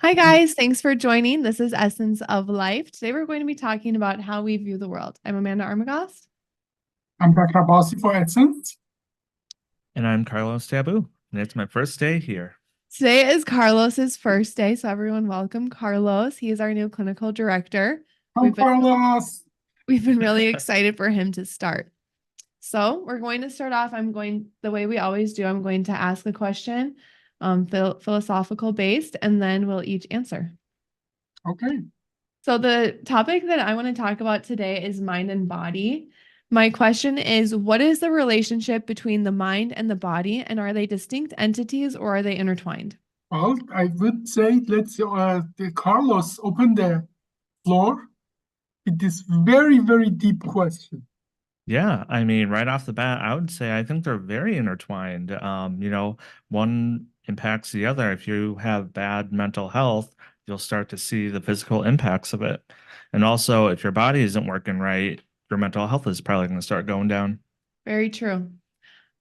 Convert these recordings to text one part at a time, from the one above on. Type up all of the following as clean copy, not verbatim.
Hi, guys. Thanks for joining. This is Essence of Life. Today, we're going to be talking about how we view the world. I'm Amanda Armagost. I'm Dr. Abbasi for Essence. And I'm Carlos Taboo, and it's my first day here. Today is Carlos's first day, so everyone welcome Carlos. He is our new clinical director. Hi, Carlos. We've been really excited for him to start. So we're going to start off. The way we always do, I'm going to ask a question, philosophical based, and then we'll each answer. Okay. So the topic that I want to talk about today is mind and body. My question is, what is the relationship between the mind and the body, and are they distinct entities or are they intertwined? Well, I would say let's Carlos open the floor with this very, very deep question. Yeah, I mean, right off the bat, I would say I think they're very intertwined. One impacts the other. If you have bad mental health, you'll start to see the physical impacts of it. And also, if your body isn't working right, your mental health is probably going to start going down. Very true.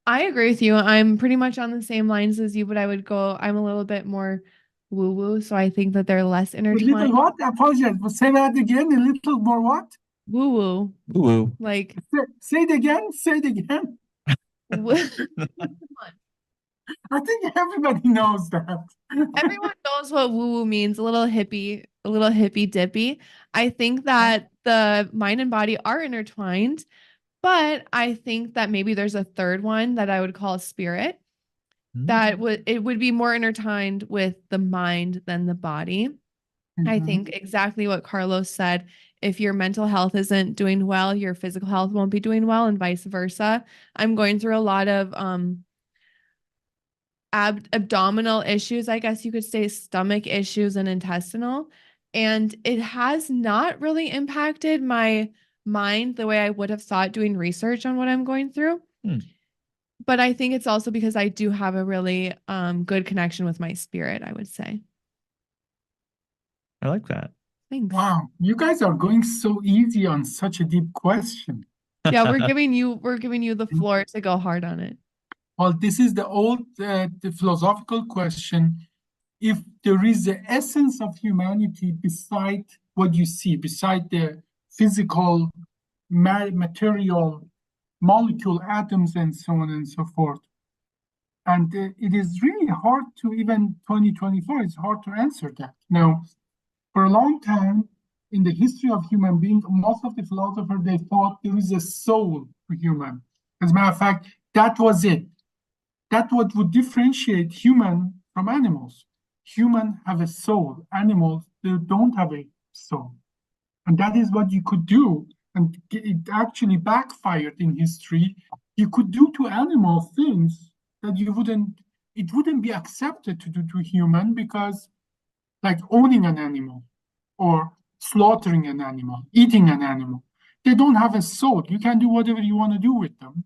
I agree with you. I'm pretty much on the same lines as you, but I'm a little bit more woo-woo, so I think that they're less A little intertwined. what? I apologize, but say that again. A little more what? Woo-woo. Ooh. Like, Say it again. Say it again. I think everybody knows that. everyone knows what woo-woo means, a little hippy dippy. I think that the mind and body are intertwined, but I think that maybe there's a third one that I would call spirit. It would be more intertwined with the mind than the body. I Mhm. think exactly what Carlos said. If your mental health isn't doing well, your physical health won't be doing well, and vice versa. I'm going through a lot of abdominal issues, I guess you could say, stomach issues and intestinal. And it has not really impacted my mind the way I would have thought doing research on what I'm going through. Hmm. But I think it's also because I do have a really good connection with my spirit, I would say. I like that. Thanks. Wow, you guys are going so easy on such a deep question. Yeah, we're giving you the floor to go hard on it. Well, this is the old the philosophical question. If there is the essence of humanity beside what you see, beside the physical, material, molecule, atoms, and so on and so forth. And it is really hard to, even 2024, it's hard to answer that. Now, for a long time in the history of human being, most of the philosophers, they thought there is a soul to human. As a matter of fact, that was it. That's what would differentiate human from animals. Humans have a soul. Animals, they don't have a soul. And that is what you could do. And it actually backfired in history. You could do to animal things that it wouldn't be accepted to do to human, because like owning an animal or slaughtering an animal, eating an animal, they don't have a soul. You can do whatever you want to do with them.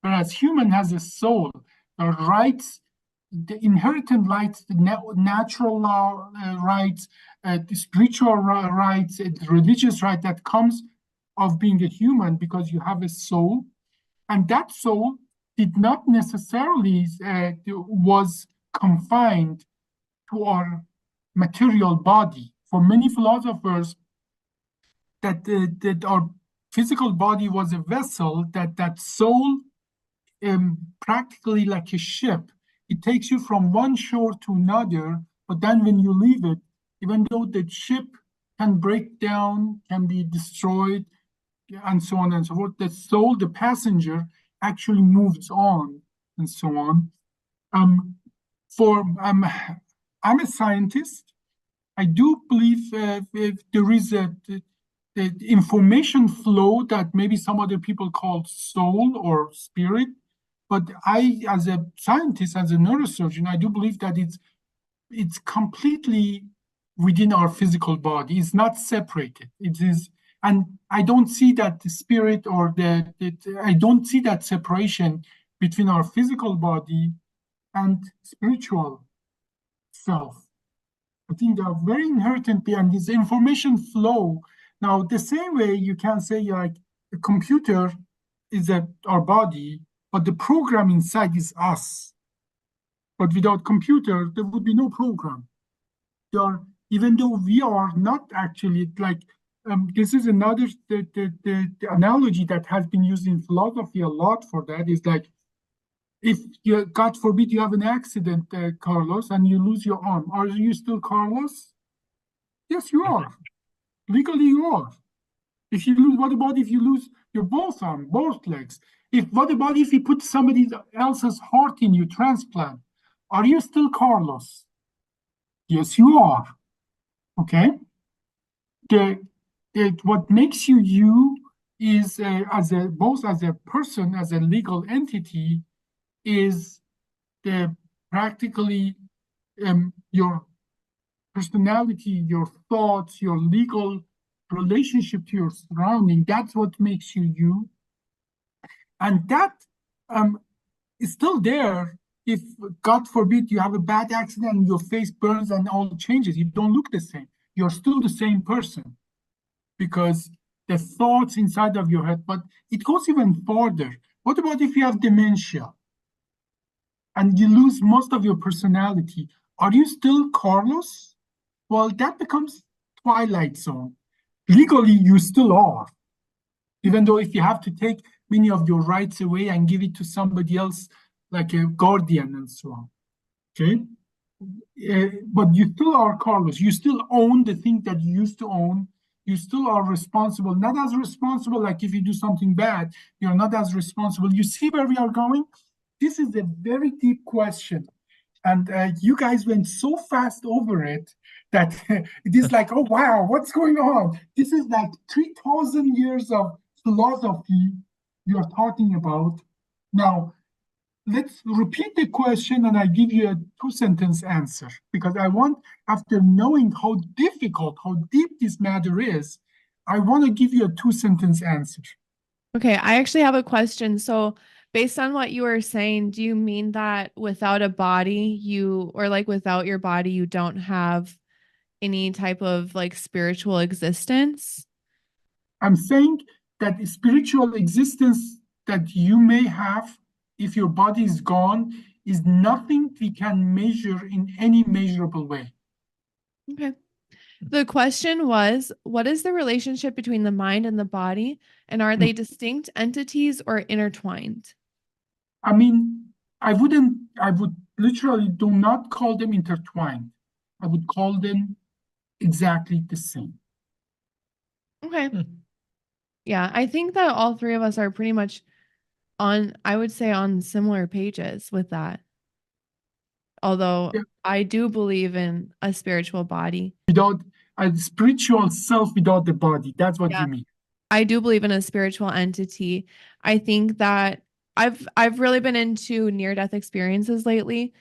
Whereas human has a soul, the rights, the inherent rights, the natural law rights, the spiritual rights, the religious right that comes of being a human, because you have a soul, and that soul did not necessarily was confined to our material body. For many philosophers, that our physical body was a vessel, that soul, practically like a ship. It takes you from one shore to another, but then when you leave it, even though the ship can break down, can be destroyed, and so on and so forth, the soul, the passenger, actually moves on, and so on. For I'm a scientist. I do believe if there is the information flow that maybe some other people call soul or spirit. But I, as a scientist, as a neurosurgeon, I do believe that it's completely within our physical body. It's not separated. It is, and I don't see that the spirit or I don't see that separation between our physical body and spiritual self. I think they are very inherently, and this information flow. Now, the same way you can say like a computer is our body, but the program inside is us. But without computer, there would be no program. even though we are not actually like, this is another the analogy that has been used in philosophy a lot for that is like, if you, God forbid, you have an accident, Carlos, and you lose your arm, are you still Carlos? Yes, you are. Legally, you are. If you lose, what about if you lose your both arms, both legs? What about if you put somebody else's heart in you, transplant? Are you still Carlos? Yes, you are. Okay. What makes you you is both as a person, as a legal entity, is the practically your personality, your thoughts, your legal relationship to your surrounding. That's what makes you you, and that is still there. If God forbid you have a bad accident and your face burns and all changes, you don't look the same. You're still the same person because the thoughts inside of your head. But it goes even further. What about if you have dementia and you lose most of your personality? Are you still Carlos? Well, that becomes Twilight Zone. Legally, you still are, even though if you have to take many of your rights away and give it to somebody else, like a guardian and so on. Okay. But you still are Carlos. You still own the thing that you used to own. You still are responsible, not as responsible like if you do something bad, you're not as responsible. You see where we are going? This is a very deep question. And you guys went so fast over it that it is like, oh, wow, what's going on? This is like 3,000 years of philosophy you're talking about. Now, let's repeat the question and I give you a 2-sentence answer because I want, after knowing how difficult, how deep this matter is, I want to give you a 2-sentence answer. Okay, I actually have a question. So, based on what you were saying, do you mean that without a body, or like without your body, you don't have any type of like spiritual existence? I'm saying that the spiritual existence that you may have if your body is gone is nothing we can measure in any measurable way. Okay. The question was, what is the relationship between the mind and the body, and are they distinct entities or intertwined? I mean, I would literally do not call them intertwined. I would call them exactly the same. Okay. Yeah, I think that all three of us are pretty much I would say on similar pages with that. Although Yeah. I do believe in a spiritual body. Without a spiritual self without the body. That's what you mean. I do believe in a spiritual entity. I think that I've really been into near-death experiences lately.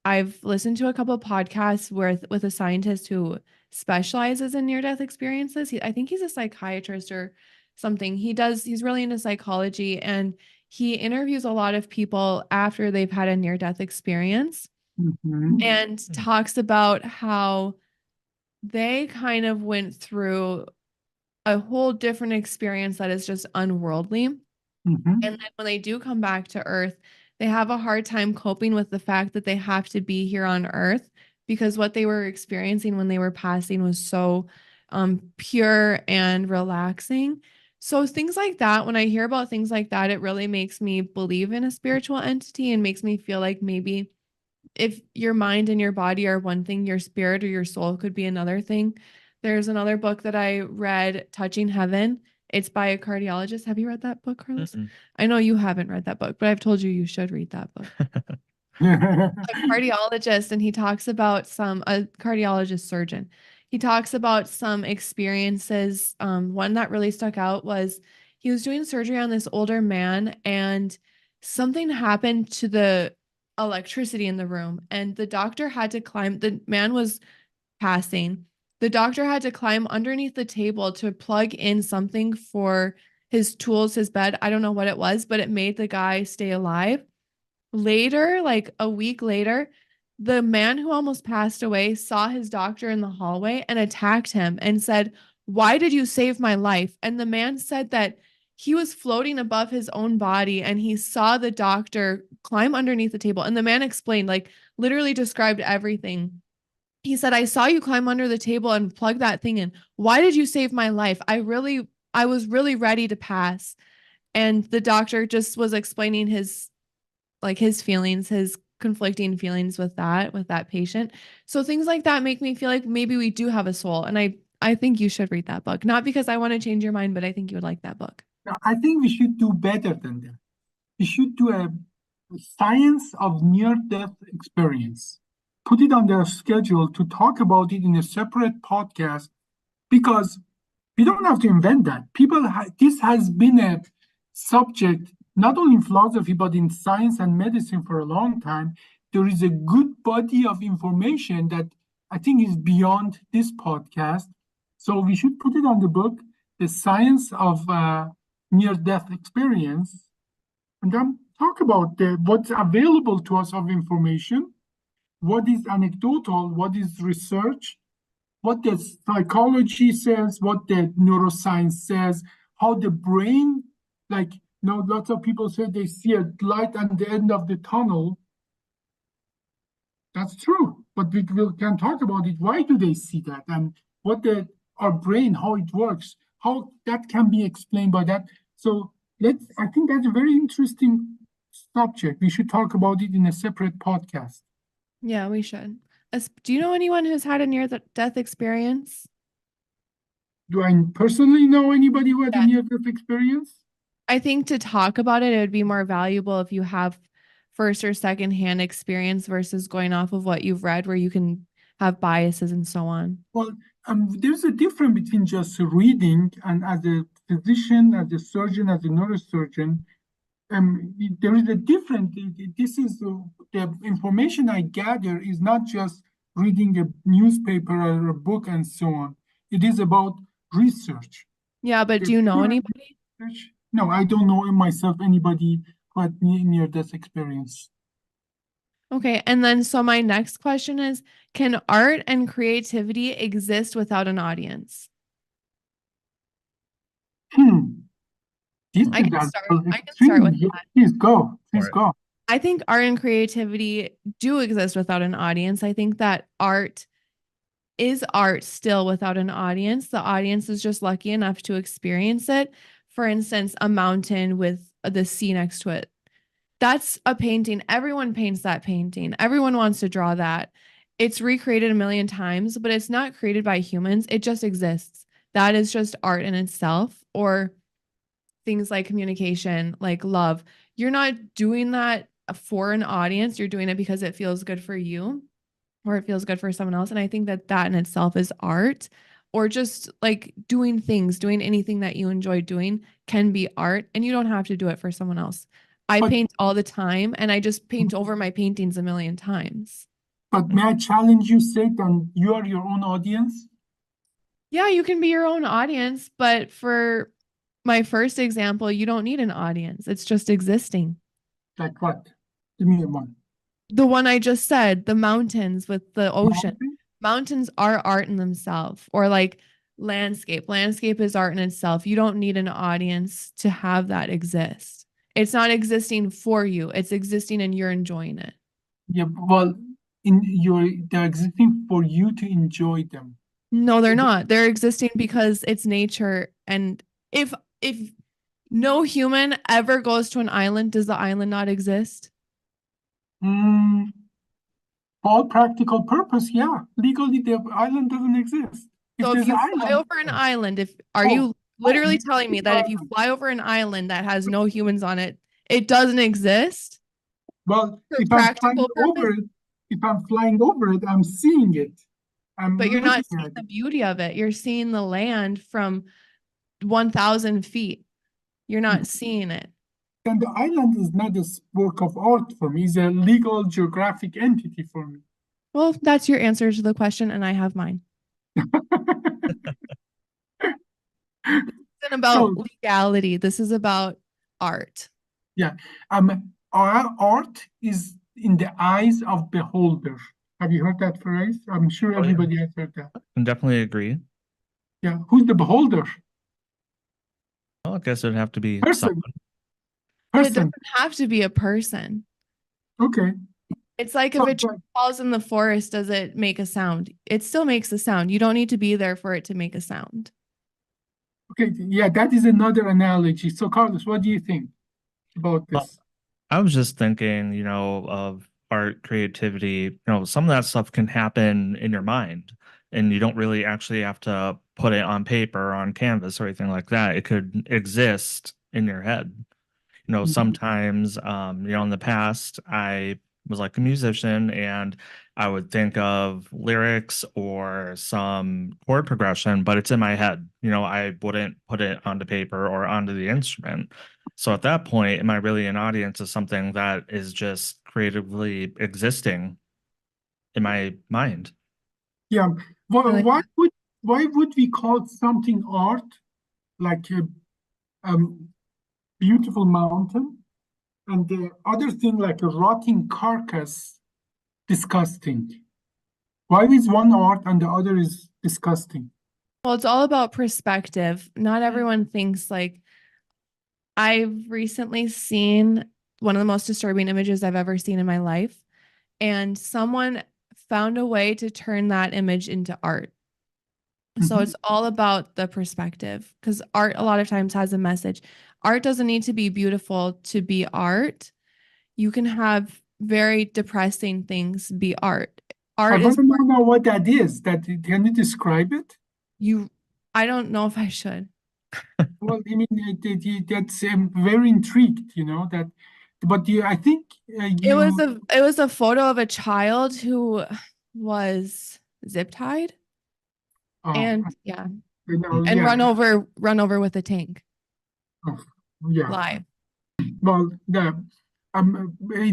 I've listened to a couple of podcasts with a scientist who specializes in near-death experiences. I think he's a psychiatrist or something. He's really into psychology, and he interviews a lot of people after they've had a near-death experience and talks about how they kind of went through a whole different experience that is just unworldly. And then when they do come back to Earth, they have a hard time coping with the fact that they have to be here on Earth because what they were experiencing when they were passing was so pure and relaxing. So things like that, when I hear about things like that, it really makes me believe in a spiritual entity and makes me feel like maybe if your mind and your body are one thing, your spirit or your soul could be another thing. There's another book that I read, Touching Heaven. It's by a cardiologist. Have you read that book, Carlos? I know you haven't read that book, but I've told you you should read that book. A cardiologist, and he talks about a cardiologist surgeon. He talks about some experiences. One that really stuck out was he was doing surgery on this older man, and something happened to the electricity in the room, and the doctor had to climb. The man was passing. The doctor had to climb underneath the table to plug in something for his tools, his bed. I don't know what it was, but it made the guy stay alive. Later, like a week later, the man who almost passed away saw his doctor in the hallway and attacked him and said, "Why did you save my life?" And the man said that he was floating above his own body and he saw the doctor climb underneath the table. And the man explained, like, literally described everything. he said, I saw you climb under the table and plug that thing in. Why did you save my life? I was really ready to pass. And the doctor just was explaining his feelings, his conflicting feelings with that patient. So things like that make me feel like maybe we do have a soul. And I think you should read that book. Not because I want to change your mind, but I think you would like that book. Now, I think we should do better than that. We should do a science of near-death experience. Put it on their schedule to talk about it in a separate podcast, because we don't have to invent that. This has been a subject not only in philosophy but in science and medicine for a long time. There is a good body of information that I think is beyond this podcast. So we should put it on the book, The Science of Near-Death Experience, and then talk about what's available to us of information, what is anecdotal, what is research, what the psychology says, what the neuroscience says, how the brain, lots of people say they see a light at the end of the tunnel. That's true, but we can talk about it. Why do they see that? And what our brain, how it works, how that can be explained by that. So I think that's a very interesting subject. We should talk about it in a separate podcast. Yeah, we should. Do you know anyone who's had a near-death experience? Do I personally know anybody who had a near-death experience? I think to talk about it, it would be more valuable if you have first or second-hand experience versus going off of what you've read, where you can have biases and so on. Well, there's a difference between just reading, and as a physician, as a surgeon, as a neurosurgeon, there is a difference. This is the information I gather is not just reading a newspaper or a book and so on. It is about research. Yeah, but do you know anybody? No, I don't know myself anybody who had near-death experience. Okay, and then so my next question is, can art and creativity exist without an audience? I can start with that. Please go. Please go. I think art and creativity do exist without an audience. I think that art is art still without an audience. The audience is just lucky enough to experience it. For instance, a mountain with the sea next to it. That's a painting. Everyone paints that painting. Everyone wants to draw that. It's recreated a million times, but it's not created by humans. It just exists. That is just art in itself. Or things like communication, like love. You're not doing that for an audience. You're doing it because it feels good for you or it feels good for someone else. And I think that in itself is art. Or just like doing anything that you enjoy doing can be art, and you don't have to do it for someone else. I paint all the time, and I just paint over my paintings a million times. But may I challenge you, Satan? You are your own audience? Yeah, you can be your own audience, but for my first example, you don't need an audience. It's just existing. Like what? Give me one. The one I just said, the mountains with the ocean. Mountains are art in themselves, or like landscape. Landscape is art in itself. You don't need an audience to have that exist. It's not existing for you. It's existing and you're enjoying it. Yeah, well, they're existing for you to enjoy them. No, they're not. They're existing because it's nature. And if no human ever goes to an island, does the island not exist? For all practical purpose, yeah. Legally, the island doesn't exist. So if you fly over an island, are you literally telling me that if you fly over an island that has no humans on it, it doesn't exist? Well, if I'm flying over it, I'm seeing it. But you're not seeing the beauty of it. You're seeing the land from 1,000 feet. You're not seeing it. And the island is not a work of art for me. It's a legal geographic entity for me. Well, that's your answer to the question, and I have mine. This isn't about legality. This is about art. Yeah. Our art is in the eyes of beholder. Have you heard that phrase? I'm sure everybody has heard that. I definitely agree. Yeah. Who's the beholder? Well, I guess it'd have to be person. someone. But it doesn't have to be a person. Okay. It's like if So, a tree falls in the forest, does it make a sound? It still makes a sound. You don't need to be there for it to make a sound. okay, yeah, that is another analogy. So, Carlos, what do you think about Well, this? I was just thinking, of art, creativity, some of that stuff can happen in your mind, and you don't really actually have to put it on paper or on canvas or anything like that. It could exist in your head. Mhm. Sometimes, in the past, I was like a musician and I would think of lyrics or some chord progression, but it's in my head. I wouldn't put it onto paper or onto the instrument. So at that point, am I really an audience of something that is just creatively existing in my mind? Yeah. I Well, like that. why would we call something art like a beautiful mountain and the other thing like a rotting carcass disgusting? Why is one art and the other is disgusting? Well, it's all about perspective. Not everyone thinks like I've recently seen one of the most disturbing images I've ever seen in my life, and someone found a way to turn that image into art. So Mhm. it's all about the perspective because art a lot of times has a message. Art doesn't need to be beautiful to be art. You can have very depressing things be art. I Art want is to know what that is. That can you describe it? you I don't know if I should. Well, I mean, that's very intrigued, that, but I think you, It was a photo of a child who was zip tied uh, and yeah, and yeah, run over with a tank oh, yeah. live. Well,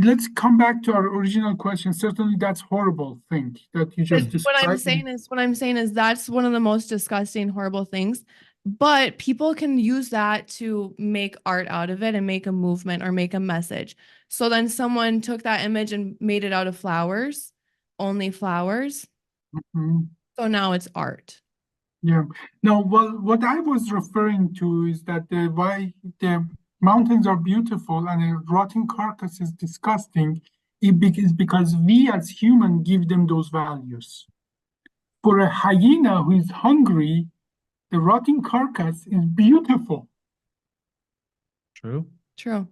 let's come back to our original question. Certainly, that's horrible thing that you just described. What I'm saying is that's one of the most disgusting, horrible things. But people can use that to make art out of it and make a movement or make a message. So then someone took that image and made it out of flowers, only flowers. Mhm. So now it's art. Yeah. No, well, what I was referring to is that why the mountains are beautiful and a rotting carcass is disgusting is because we as humans give them those values. For a hyena who is hungry, the rotting carcass is beautiful. True. True.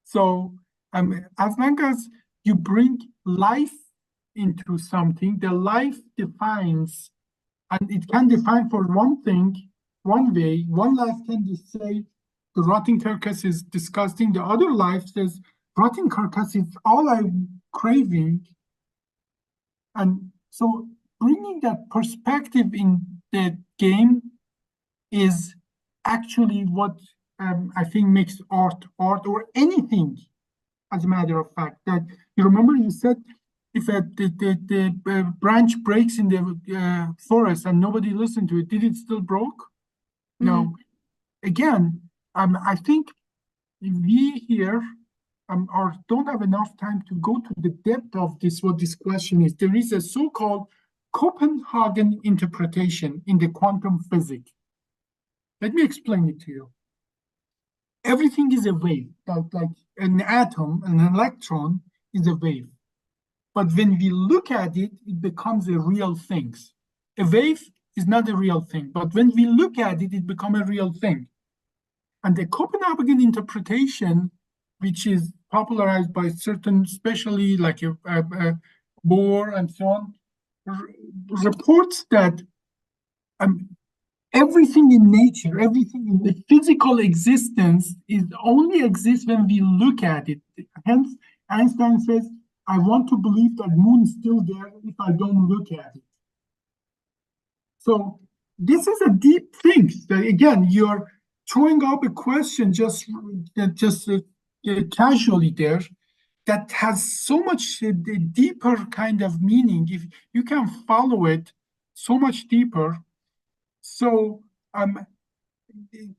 So, as long as you bring life into something, the life defines, and it can define for one thing, one way. One life can just say the rotting carcass is disgusting. The other life says rotting carcass is all I'm craving. And so, bringing that perspective in the game is actually what I think makes art or anything, as a matter of fact. That you remember you said if the branch breaks in the forest and nobody listened to it, did it still broke? Mhm. No. Again, I think we here or don't have enough time to go to the depth of this, what this question is. There is a so-called Copenhagen interpretation in the quantum physics. Let me explain it to you. Everything is a wave, like an atom, an electron is a wave. But when we look at it, it becomes a real thing. A wave is not a real thing, but when we look at it, it becomes a real thing. And the Copenhagen interpretation, which is popularized by certain, especially like Bohr and so on, reports that um, everything in nature, everything in the physical existence is only exists when we look at it. Hence, Einstein says, I want to believe that moon is still there if I don't look at it. So this is a deep thing. Again, you're throwing up a question just casually there that has so much deeper kind of meaning. If you can follow it so much deeper. So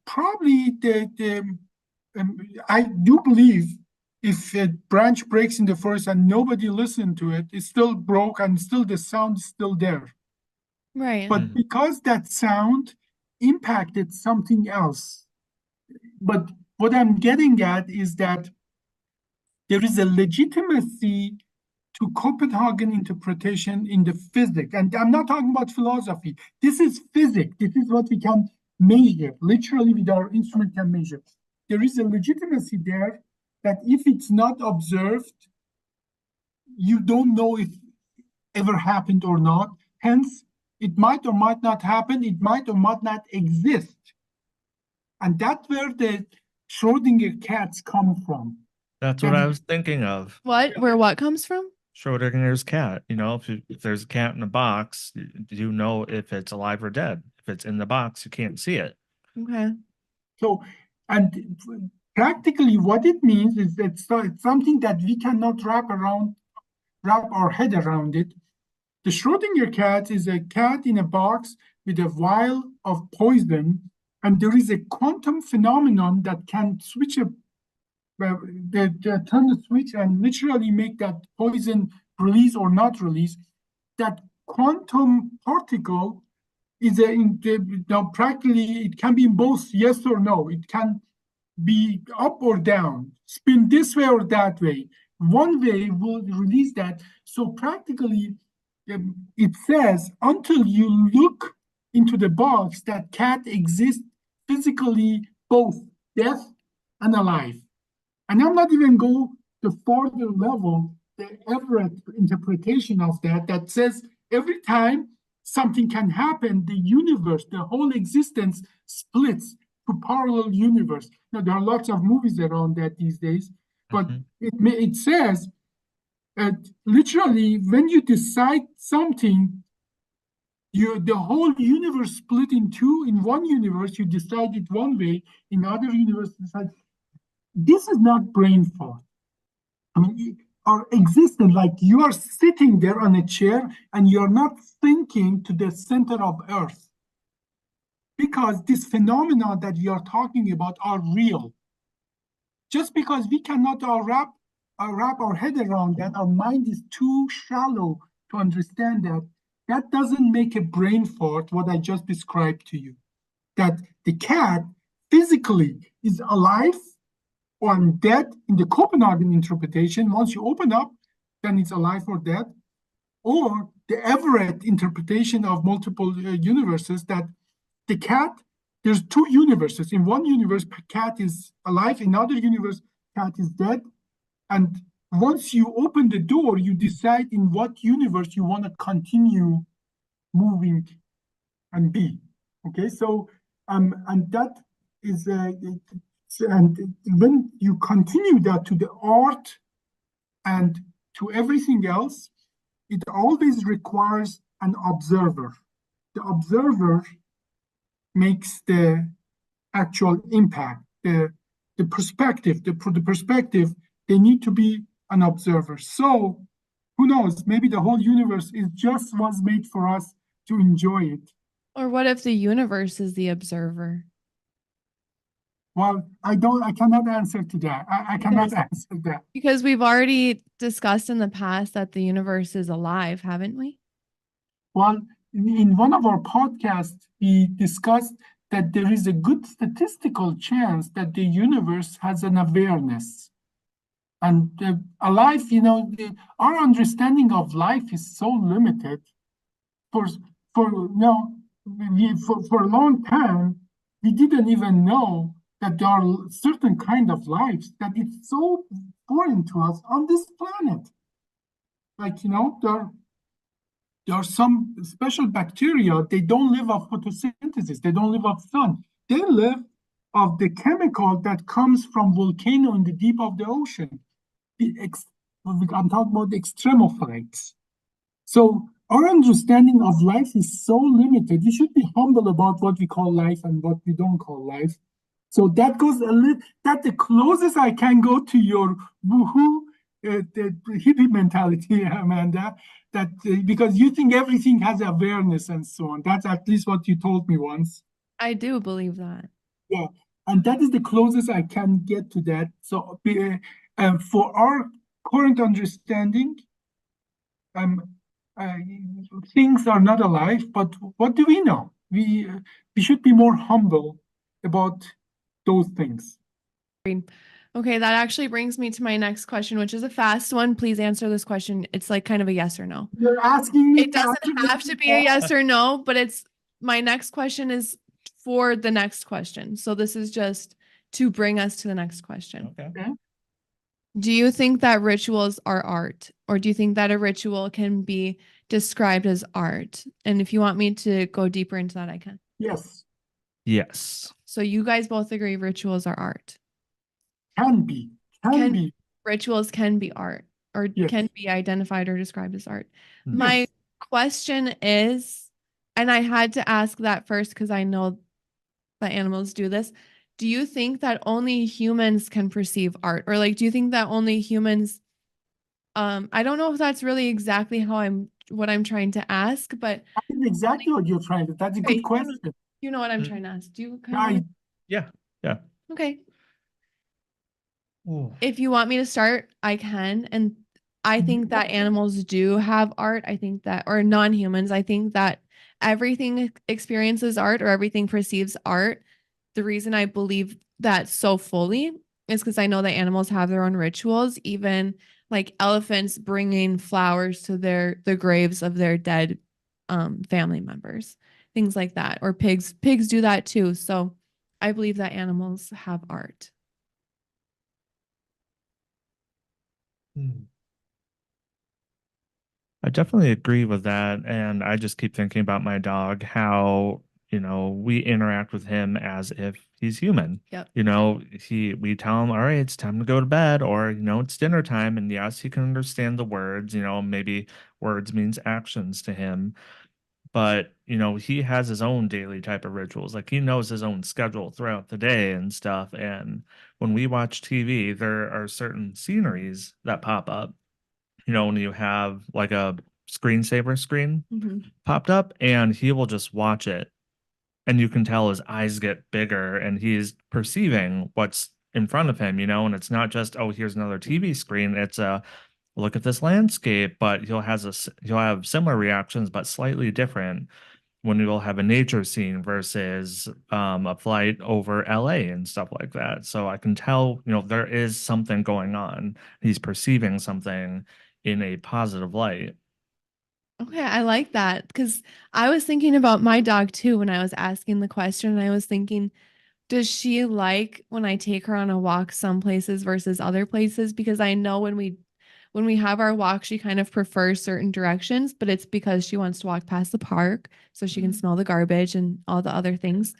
probably I do believe if a branch breaks in the forest and nobody listened to it, it's still broke and still the sound is still there. Right. But because that sound impacted something else. But what I'm getting at is that there is a legitimacy to Copenhagen interpretation in the physics. And I'm not talking about philosophy. This is physics. This is what we can measure. Literally, with our instrument can measure. There is a legitimacy there that if it's not observed, you don't know if ever happened or not. Hence, it might or might not happen. It might or might not exist. And that's where the Schrodinger cats come from. That's what I was thinking of. Where what comes from? Schrodinger's cat. You know, if there's a cat in a box, you know if it's alive or dead. If it's in the box, you can't see it. Okay. So, and practically what it means is that it's something that we cannot wrap our head around it. The Schrodinger cat is a cat in a box with a vial of poison, and there is a quantum phenomenon that can switch turn the switch and literally make that poison release or not release. That quantum particle is practically it can be in both yes or no. It can be up or down, spin this way or that way. One way will release that. So practically, it says until you look into the box, that cat exists physically, both dead and alive. And I'm not even go to further level, the Everett interpretation of that says every time something can happen, the universe, the whole existence splits to parallel universe. Now, there are lots of movies around that these days, but it says literally when you decide something, the whole universe split in two. In one universe, you decide it one way, in other universe, decide. This is not brain fog. I mean, our existence, like you are sitting there on a chair and you're not thinking to the center of Earth. Because these phenomena that we are talking about are real. Just because we cannot wrap our head around that, our mind is too shallow to understand that doesn't make a brain fart, what I just described to you. That the cat physically is alive or dead in the Copenhagen interpretation. Once you open up, then it's alive or dead. Or the Everett interpretation of multiple universes, that the cat, there's two universes. In one universe, cat is alive. In another universe, cat is dead. And once you open the door, you decide in what universe you want to continue moving and be. Okay, so and that is and when you continue that to the art and to everything else, it always requires an observer. The observer makes the actual impact, the perspective, the perspective, they need to be an observer. So who knows, maybe the whole universe was made for us to enjoy it. Or what if the universe is the observer? Well, I cannot answer to that. I cannot answer that. Because we've already discussed in the past that the universe is alive, haven't we? Well, in one of our podcasts, we discussed that there is a good statistical chance that the universe has an awareness. And alive, our understanding of life is so limited. For a long time, we didn't even know that there are certain kind of lives that it's so foreign to us on this planet. Like, there are some special bacteria, they don't live off photosynthesis, they don't live off sun. They live off the chemical that comes from volcano in the deep of the ocean. I'm talking about the extremophytes. So our understanding of life is so limited. We should be humble about what we call life and what we don't call life. So that goes that's the closest I can go to your woohoo, the hippie mentality, Amanda. That because you think everything has awareness and so on. That's at least what you told me once. I do believe that. Yeah, and that is the closest I can get to that. So for our current understanding, things are not alive. But what do we know? We should be more humble about those things. Okay, that actually brings me to my next question, which is a fast one. Please answer this question. It's like kind of a yes or no. You're asking me It doesn't have to be a yes or no, but it's my next question is for the next question. So this is just to bring us to the next question. Okay. Do you think that rituals are art, or do you think that a ritual can be described as art? And if you want me to go deeper into that, I can. Yes, Yes. So you guys both agree rituals are art. can be. Can be. Rituals can be art, or Yes. can be identified or described as art. Yes. My question is, and I had to ask that first because I know that animals do this. Do you think that only humans can perceive art, or like, do you think that only humans? I don't know if that's really exactly what I'm trying to ask, but That's exactly what you're trying to. That's a Okay, good question. you know what I'm Mm. trying to ask. Do you kind of? Yeah. Yeah. Okay. Ooh. If you want me to start, I can. And I think that animals do have art. I think that, or non-humans, I think that everything experiences art, or everything perceives art. The reason I believe that so fully is because I know that animals have their own rituals, even like elephants bringing flowers to the graves of their dead family members, things like that. Or pigs do that too. So I believe that animals have art. I definitely agree with that. And I just keep thinking about my dog, how, we interact with him as if he's human. Yep. We tell him, all right, it's time to go to bed, or, it's dinner time. And yes, he can understand the words, maybe words means actions to him. But, he has his own daily type of rituals. Like he knows his own schedule throughout the day and stuff. And when we watch TV, there are certain sceneries that pop up. When you have like a screensaver screen popped up, and he will just watch it. And you can tell his eyes get bigger and he's perceiving what's in front of him, and it's not just, oh, here's another TV screen. It's a look at this landscape, but he'll have similar reactions, but slightly different when you'll have a nature scene versus a flight over LA and stuff like that. So I can tell, there is something going on. He's perceiving something in a positive light. Okay, I like that because I was thinking about my dog too when I was asking the question. And I was thinking, does she like when I take her on a walk some places versus other places? Because I know when we have our walk, she kind of prefers certain directions, but it's because she wants to walk past the park so she can smell the garbage and all the other things.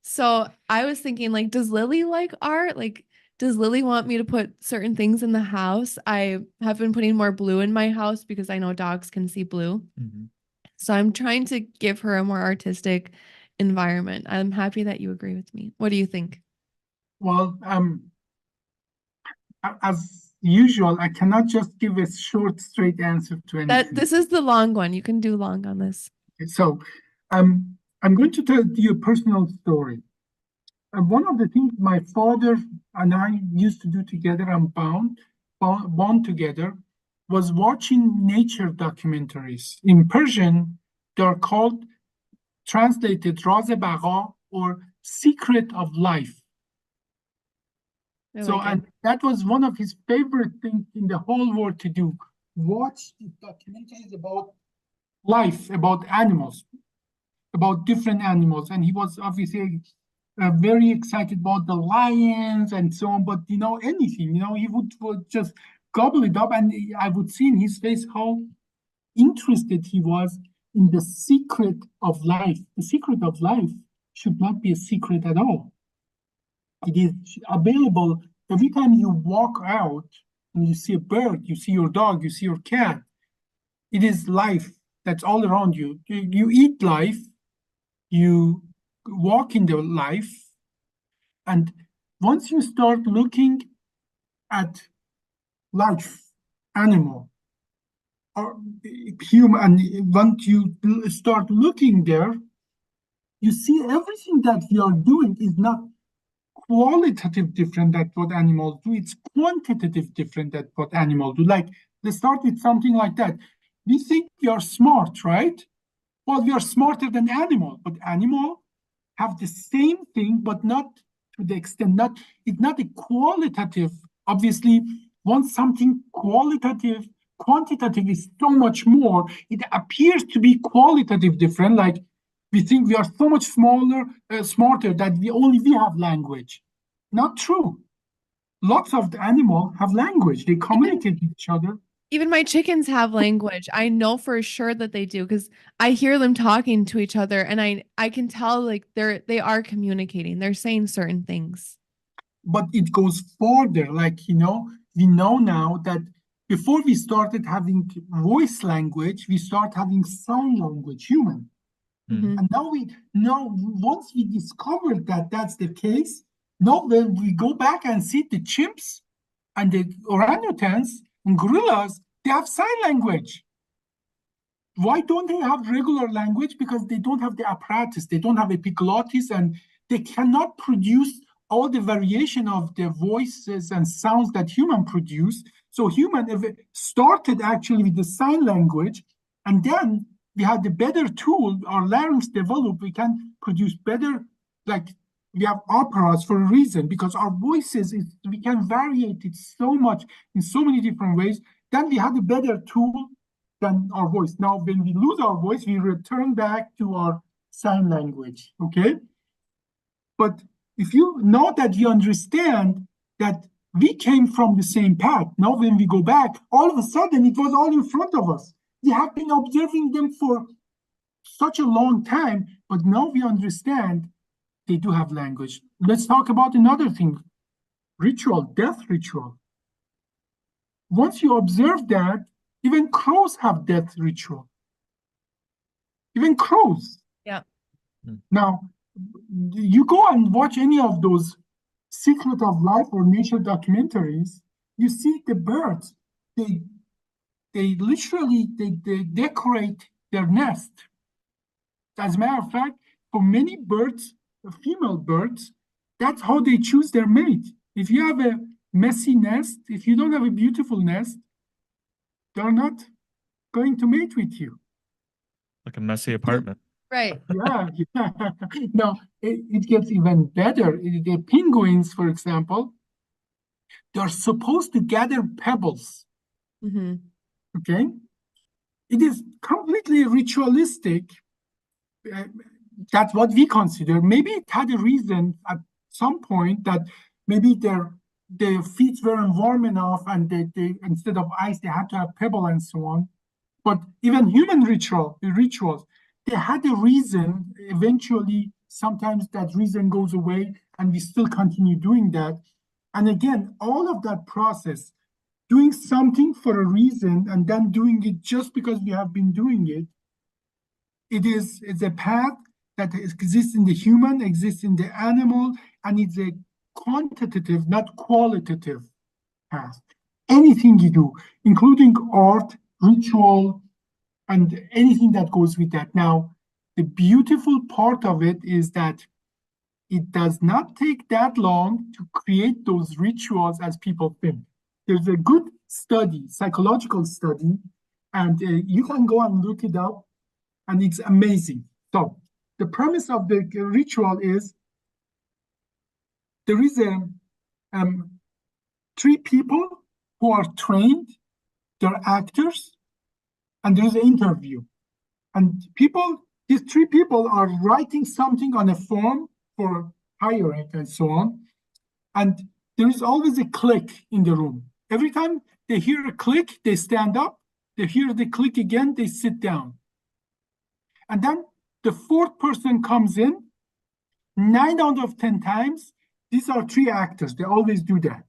So I was thinking, like, does Lily like art? Like, does Lily want me to put certain things in the house? I have been putting more blue in my house because I know dogs can see blue. So I'm trying to give her a more artistic environment. I'm happy that you agree with me. What do you think? Well, as usual, I cannot just give a short, straight answer to anything. This is the long one. You can do long on this. So, I'm going to tell you a personal story. One of the things my father and I used to do together and bond together was watching nature documentaries. In Persian, they're called, translated, Raz Baqa, or Secret of Life. And that was one of his favorite things in the whole world to do. Watch documentaries about life, about animals, about different animals. And he was obviously very excited about the lions and so on, but anything, he would just gobble it up, and I would see in his face how interested he was in the secret of life. The secret of life should not be a secret at all. It is available every time you walk out and you see a bird, you see your dog, you see your cat. It is life that's all around you. You eat life, you walk in the life, and once you start looking at life, animal, or human, and once you start looking there, you see everything that we are doing is not qualitative different than what animals do, it's quantitative different than what animals do. Like, let's start with something like that. We think we are smart, right? Well, we are smarter than animals, but animals have the same thing, but not to the extent it's not a qualitative. Obviously, once something qualitative, quantitative is so much more, it appears to be qualitative different. Like we think we are so much smarter that we have language. Not true. Lots of the animals have language. They communicate with each other. Even my chickens have language. I know for sure that they do because I hear them talking to each other and I can tell like they are communicating. They're saying certain things. But it goes further. Like, we know now that before we started having voice language, we start having sign language, human. Mhm. And now once we discovered that that's the case, now when we go back and see the chimps and the orangutans and gorillas, they have sign language. Why don't they have regular language? Because they don't have the apparatus, they don't have epiglottis, and they cannot produce all the variation of the voices and sounds that human produce. So human started actually with the sign language, and then we had the better tool, our larynx developed, we can produce better, like we have operas for a reason, because our voices, we can variate it so much in so many different ways. Then we had a better tool than our voice. Now, when we lose our voice, we return back to our sign language, okay? But if you know that you understand that we came from the same path, now when we go back, all of a sudden it was all in front of us. We have been observing them for such a long time, but now we understand they do have language. Let's talk about another thing, ritual, death ritual. Once you observe that, even crows have death ritual. Even crows. Yeah. Now, you go and watch any of those Secret of Life or nature documentaries, you see the birds, they literally decorate their nest. As a matter of fact, for many birds, female birds, that's how they choose their mate. If you have a messy nest, if you don't have a beautiful nest, they're not going to mate with you. Like a messy apartment. Right. Yeah. No, it gets even better. The penguins, for example, they're supposed to gather pebbles. Mm-hmm. Okay? It is completely ritualistic. That's what we consider. Maybe it had a reason at some point that maybe their feet weren't warm enough and they instead of ice, they had to have pebble and so on. But even human rituals, they had a reason. Eventually, sometimes that reason goes away and we still continue doing that. And again, all of that process, doing something for a reason and then doing it just because we have been doing it, it's a path that exists in the human, exists in the animal, and it's a quantitative, not qualitative path. Anything you do, including art, ritual, and anything that goes with that. Now, the beautiful part of it is that it does not take that long to create those rituals as people think. There's a good study, psychological study, and you can go and look it up, and it's amazing. So the premise of the ritual is there is three people who are trained, they're actors, and there's an interview. And these three people are writing something on a form for hiring and so on. And there is always a click in the room. Every time they hear a click, they stand up. They hear the click again, they sit down. And then the fourth person comes in. 9 out of 10 times, these are three actors. They always do that.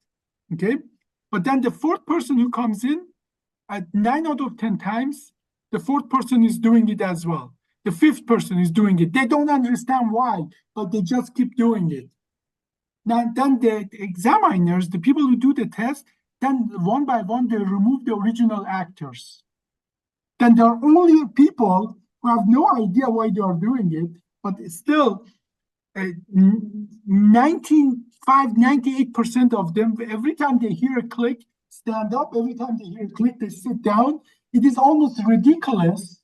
Okay? But then the fourth person who comes in, at 9 out of 10 times, the fourth person is doing it as well. The fifth person is doing it. They don't understand why, but they just keep doing it. Now, then the examiners, the people who do the test, then one by one, they remove the original actors. Then there are only people who have no idea why they are doing it, but still, 98% of them, every time they hear a click, stand up. Every time they hear a click, they sit down. It is almost ridiculous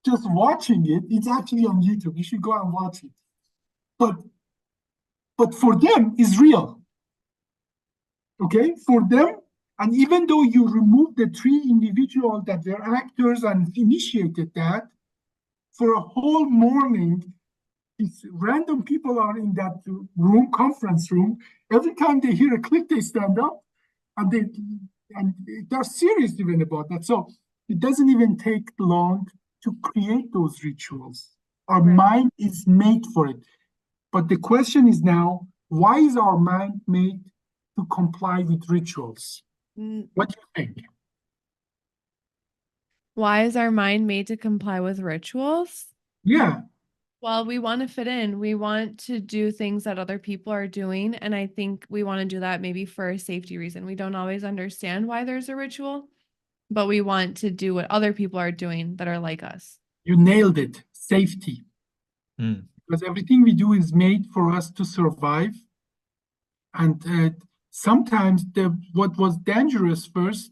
just watching it. It's actually on YouTube. You should go and watch it. But but for them is real. Okay, for them, and even though you remove the three individuals that were actors and initiated that, for a whole morning, these random people are in that room, conference room. Every time they hear a click, they stand up, and they're serious even about that. So it doesn't even take long to create those rituals. Our mind is made for it. But the question is now, why is our mind made to comply with rituals? What do you think? Why is our mind made to comply with rituals? Yeah. Well, we want to fit in. We want to do things that other people are doing. And I think we want to do that maybe for a safety reason. We don't always understand why there's a ritual, but we want to do what other people are doing that are like us. You nailed it. Safety. Mm. Because everything we do is made for us to survive. And sometimes what was dangerous first,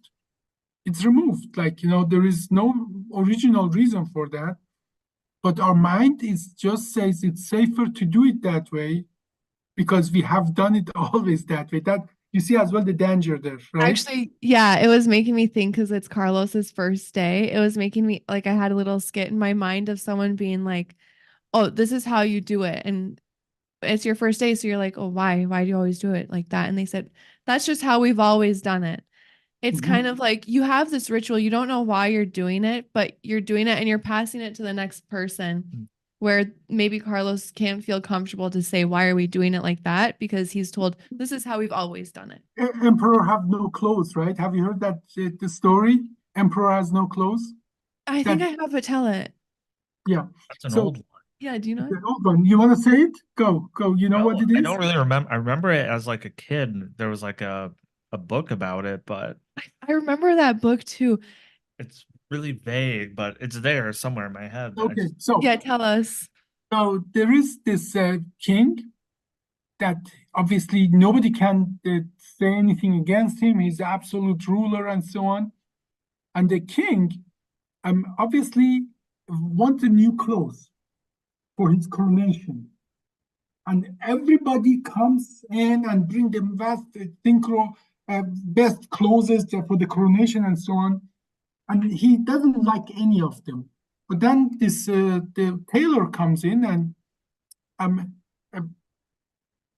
it's removed. Like, there is no original reason for that. But our mind just says it's safer to do it that way because we have done it always that way. That you see as well the danger there, right? Actually, yeah, it was making me think because it's Carlos's first day. It was making me like I had a little skit in my mind of someone being like, "Oh, this is how you do it," and it's your first day, so you're like, "Oh, why? Why do you always do it like that?" And they said, "That's just how we've always done it." It's kind of like you have this ritual, you don't know why you're doing it, but you're doing it and you're passing it to the next person where maybe Carlos can't feel comfortable to say, why are we doing it like that? Because he's told, this is how we've always done it. Emperor have no clothes, right? Have you heard that the story? Emperor has no clothes. I think I have, but tell it. Yeah. That's an old one. Yeah, do you know? The old one. You want to say it? Go. You know what it is? I don't really remember. I remember it as like a kid. There was like a book about it, but I remember that book too. it's really vague, but it's there somewhere in my head. Okay, so yeah, tell us. So there is this king that obviously nobody can say anything against him. He's the absolute ruler and so on. And the king obviously wanted new clothes for his coronation. And everybody comes in and bring the best clothes for the coronation and so on. And he doesn't like any of them. But then the tailor comes in and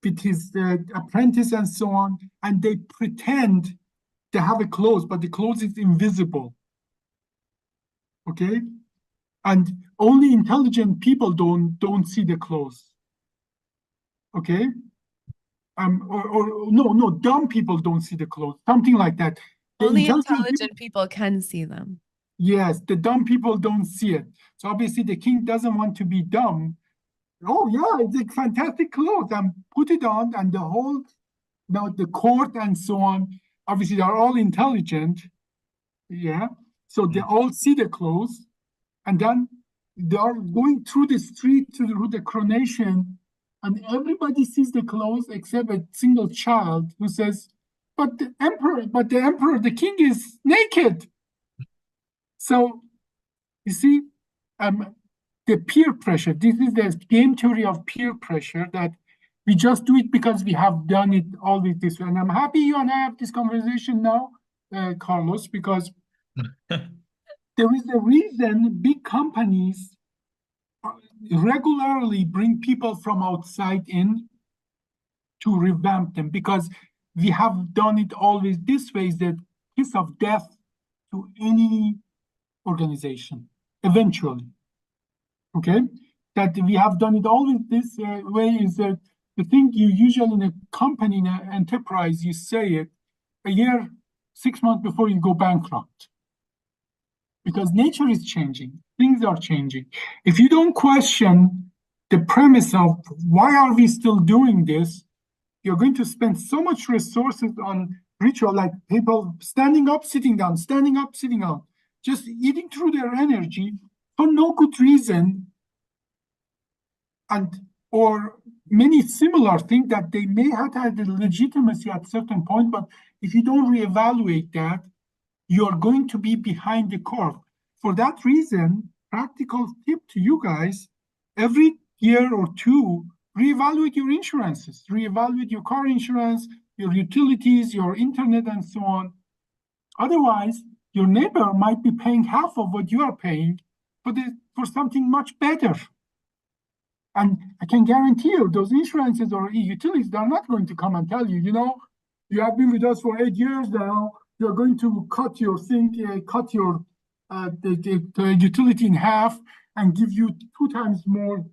with his apprentice and so on, and they pretend they have a clothes, but the clothes is invisible. Okay, and only intelligent people don't see the clothes. Okay, or no, dumb people don't see the clothes. Something like that. Only intelligent people can see them. Yes, the dumb people don't see it. So obviously the king doesn't want to be dumb. Oh yeah, it's a fantastic clothes, and put it on, and the court and so on. Obviously, they're all intelligent. Yeah, so they all see the clothes, and then they are going through the street to the coronation, and everybody sees the clothes except a single child who says, "But the emperor, the king is naked." So you see, the peer pressure. This is the game theory of peer pressure, that we just do it because we have done it always this way. And I'm happy you and I have this conversation now, Carlos, because there is a reason big companies regularly bring people from outside in to revamp them, because we have done it always this way. Is the kiss of death to any organization eventually. Okay, that we have done it always this way is that the thing you usually in a company, in an enterprise, you say it a year, 6 months before you go bankrupt. Because nature is changing, things are changing. If you don't question the premise of why are we still doing this, you're going to spend so much resources on ritual, like people standing up, sitting down, standing up, sitting down, just eating through their energy for no good reason, or many similar things that they may have had the legitimacy at a certain point, but if you don't reevaluate that, you're going to be behind the curve. For that reason, practical tip to you guys, every year or two, reevaluate your insurances, reevaluate your car insurance, your utilities, your internet, and so on. Otherwise, your neighbor might be paying half of what you are paying for something much better. And I can guarantee you, those insurances or utilities, they're not going to come and tell you, you have been with us for 8 years now, you're going to cut your the utility in half and give you 2 times more,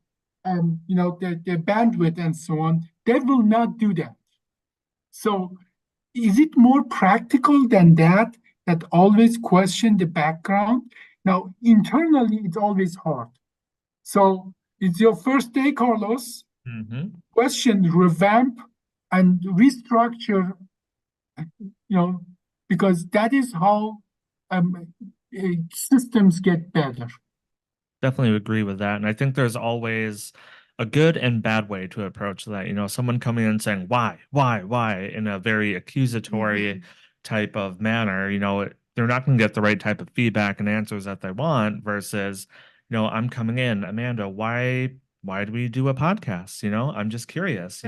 the bandwidth and so on. They will not do that. So is it more practical than that always question the background? Now, internally, it's always hard. So it's your first day, Carlos. Question, revamp, and restructure, because that is how systems get better. Definitely agree with that. And I think there's always a good and bad way to approach that. Someone coming in and saying, why, in a very accusatory type of manner, they're not going to get the right type of feedback and answers that they want versus, I'm coming in, Amanda, why do we do a podcast? I'm just curious,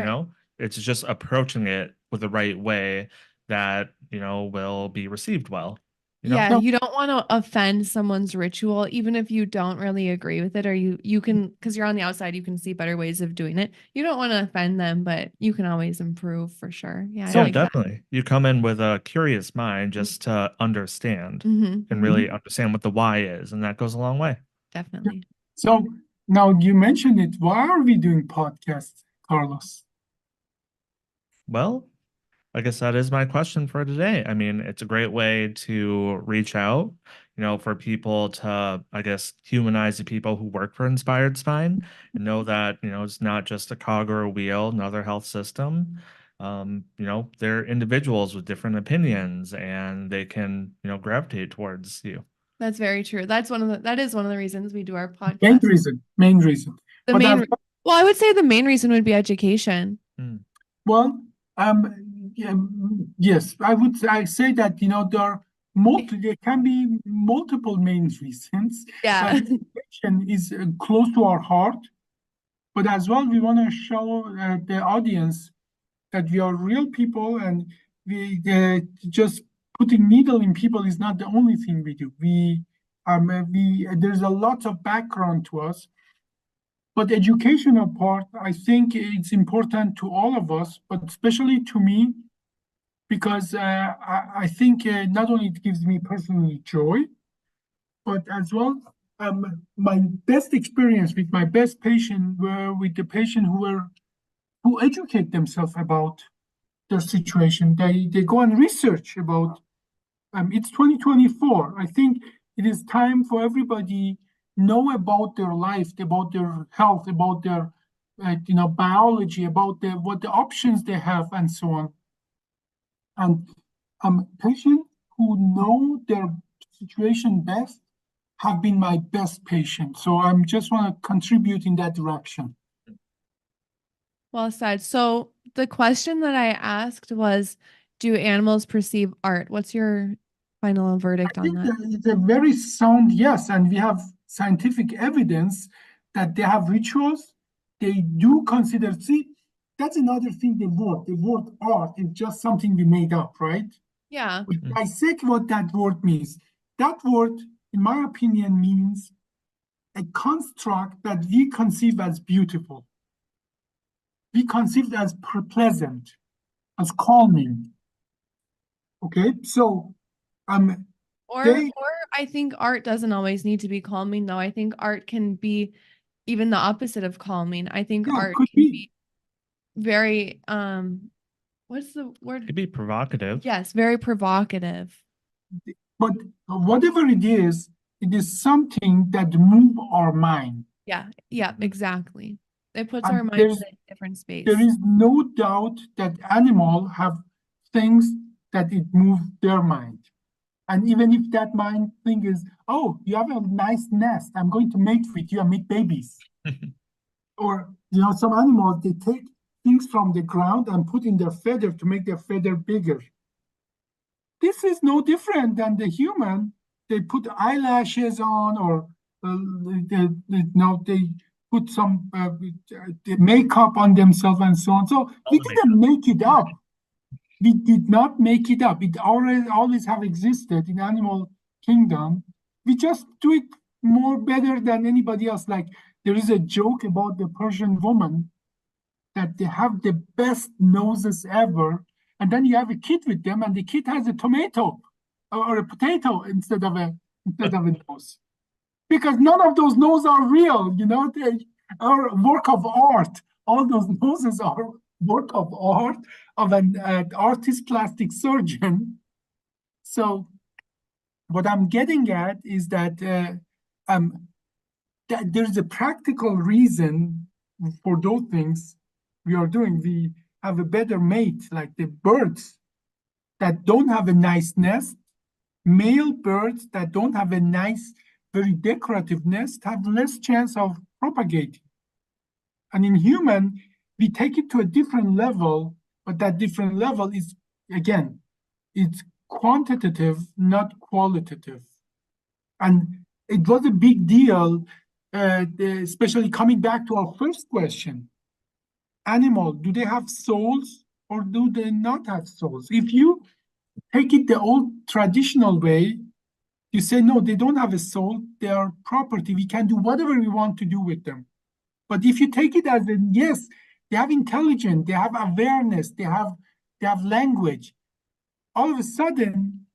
it's just approaching it with the right way that, will be received well. Yeah, you don't want to offend someone's ritual, even if you don't really agree with it, or you can, because you're on the outside, you can see better ways of doing it. You don't want to offend them, but you can always improve for sure. Yeah, so definitely. You come in with a curious mind just to understand and really understand what the why is, and that goes a long way. Definitely. So now you mentioned it. Why are we doing podcasts, Carlos? Well, I guess that is my question for today. I mean, it's a great way to reach out, for people to, I guess, humanize the people who work for Inspired Spine and know that, it's not just a cog or a wheel, another health system. They're individuals with different opinions and they can, gravitate towards you. That's very true. That is one of the reasons we do our podcast. Main reason. Well, I would say the main reason would be education. Well, yes, I say that, there can be multiple main reasons. Yeah. Education is close to our heart, but as well, we want to show the audience that we are real people, and we just putting needle in people is not the only thing we do. There's a lot of background to us. But the educational part, I think it's important to all of us, but especially to me, because I think not only it gives me personally joy, but as well, my best experience with my best patient were with the patient who educate themselves about their situation. They go and research about. It's 2024. I think it is time for everybody know about their life, about their health, about their biology, about what the options they have, and so on. And patients who know their situation best have been my best patient. So I just want to contribute in that direction. Well said. So the question that I asked was, do animals perceive art? What's your final verdict on that? It's a very sound yes, and we have scientific evidence that they have rituals. They do consider, that's another thing, the word art is just something we made up, right? Yeah. We dissect what that word means. That word, in my opinion, means a construct that we conceive as beautiful. We conceive as pleasant, as calming. Okay, so or I think art doesn't always need to be calming, though. I think art can be even the opposite of calming. I think art can be very what's the word? It could be provocative. Yes, very provocative. But whatever it is something that moves our mind. Yeah, exactly. It puts our mind in a different space. There is no doubt that animals have things that it moves their mind. And even if that mind thing is, oh, you have a nice nest, I'm going to mate with you and make babies. Or, some animals, they take things from the ground and put in their feather to make their feather bigger. This is no different than the human. They put eyelashes on, or they put some makeup on themselves and so on. So we the didn't make it up. We did not make it up. It always have existed in animal kingdom. We just do it more better than anybody else. Like there is a joke about the Persian woman that they have the best noses ever, and then you have a kid with them, and the kid has a tomato or a potato instead of a nose, because none of those noses are real. They are work of art. All those noses are work of art of an artist plastic surgeon. So what I'm getting at is that that there's a practical reason for those things we are doing. We have a better mate, like the birds that don't have a nice nest. Male birds that don't have a nice, very decorative nest have less chance of propagating. And in human, we take it to a different level, but that different level is, again, it's quantitative, not qualitative. And it was a big deal, especially coming back to our first question. Animal, do they have souls or do they not have souls? If you take it the old traditional way, you say, no, they don't have a soul, they are property. We can do whatever we want to do with them. But if you take it as a yes, they have intelligence, they have awareness, they have language. All of a sudden,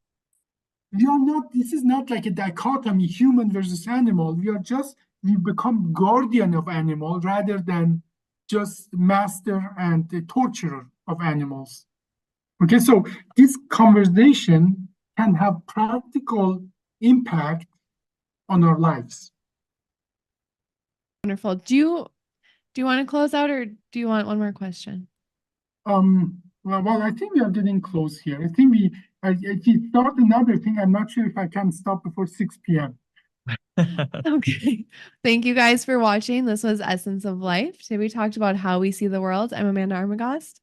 this is not like a dichotomy, human versus animal. We become guardian of animal rather than just master and the torturer of animals. Okay, so this conversation can have practical impact on our lives. Wonderful. Do you want to close out, or do you want one more question? Well, I think we are getting close here. I think if you start another thing, I'm not sure if I can stop before 6 p.m. Okay. Thank you guys for watching. This was Essence of Life. Today we talked about how we see the world. I'm Amanda Armagost.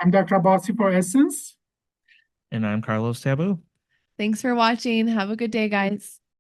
I'm Dr. Abbasi for Essence. And I'm Carlos Taboo. Thanks for watching. Have a good day, guys.